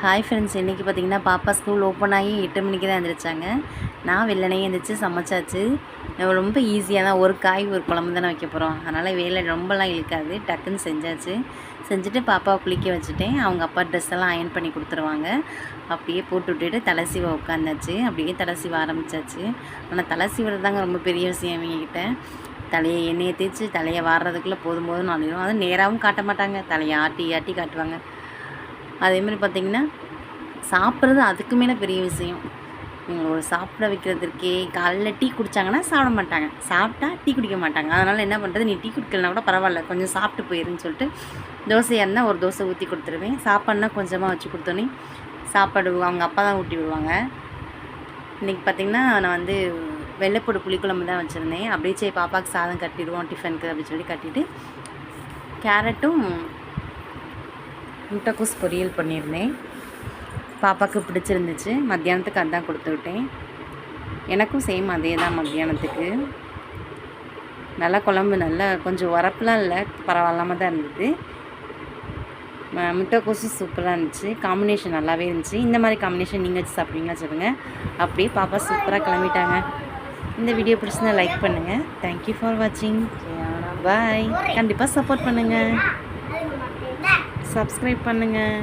Hi friends, இன்றைக்கி பார்த்திங்கன்னா பாப்பா ஸ்கூல் ஓப்பன் ஆகி 8 மணிக்கு தான் எழுந்திரிச்சாங்க. நான் வெள்ளனே எழுந்திரிச்சு சமைச்சாச்சு. ரொம்ப ஈஸியாக தான், ஒரு காய் ஒரு குழம்பு தானே வைக்க போகிறோம். அதனால் வேலை ரொம்பலாம் இழுக்காது, டக்குன்னு செஞ்சாச்சு. செஞ்சுட்டு பாப்பாவை குளிக்க வச்சுட்டேன். அவங்க அப்பா ட்ரெஸ் எல்லாம் அயன் பண்ணி கொடுத்துருவாங்க. அப்படியே போட்டு விட்டுட்டு தலை சீவ உட்காந்தாச்சு. அப்படியே தலை சீவ ஆரம்பித்தாச்சு. ஆனால் தலை சீவுறது தாங்க ரொம்ப பெரிய விஷயம் இவங்ககிட்ட. தலையை எண்ணெயை தேய்ச்சி தலையை வாடுறதுக்குள்ளே போதும் போதும்னு ஆடிடும். அதுவும் நேராகவும் காட்ட மாட்டாங்க, தலையை ஆட்டி ஆட்டி காட்டுவாங்க. அதேமாதிரி பார்த்திங்கன்னா சாப்பிட்றது அதுக்கு மேலே பெரிய விஷயம். இவங்களோட சாப்பிட வைக்கிறதுக்கே காலைல டீ குடித்தாங்கன்னா சாப்பிட மாட்டாங்க, சாப்பிட்டா டீ குடிக்க மாட்டாங்க. அதனால் என்ன பண்ணுறது, நீ டீ குடிக்கலனா கூட பரவாயில்ல, கொஞ்சம் சாப்பிட்டு போயிருன்னு சொல்லிட்டு தோசையாக இருந்தால் ஒரு தோசை ஊற்றி கொடுத்துருவேன். சாப்பாடுனா கொஞ்சமாக வச்சு கொடுத்தோன்னே சாப்பாடு அவங்க அப்பா தான் ஊட்டி விடுவாங்க. இன்றைக்கி பார்த்திங்கன்னா நான் வெள்ளைப்பூடு புளிக்குழம்பு தான் வச்சுருந்தேன். அப்படியே சரி பாப்பாவுக்கு சாதம் கட்டிடுவோம் டிஃபனுக்கு அப்படின்னு சொல்லி கட்டிட்டு கேரட்டும் முட்டைக்கோஸ் பொரியல் பண்ணியிருந்தேன். பாப்பாவுக்கு பிடிச்சிருந்துச்சு. மத்தியானத்துக்கு அதான் கொடுத்து விட்டேன். எனக்கும் சேம் அதே தான் மத்தியானத்துக்கு. நல்லா குழம்பு, நல்லா கொஞ்சம் உரப்புலாம் இல்லை, பரவாயில்லாமல் தான் இருந்தது. முட்டைக்கோஸும் சூப்பராக இருந்துச்சு. காம்பினேஷன் நல்லாவே இருந்துச்சு. இந்த மாதிரி காம்பினேஷன் நீங்கள் வச்சு சாப்பிட்றீங்களா சொல்லுங்கள். அப்படியே பாப்பா சூப்பராக கிளம்பிட்டாங்க. இந்த வீடியோ பிடிச்சிருந்தா லைக் பண்ணுங்கள். தேங்க்யூ ஃபார் வாட்சிங். பாய். கண்டிப்பாக சப்போர்ட் பண்ணுங்கள், சப்ஸ்கிரைப் பண்ணுங்கள்.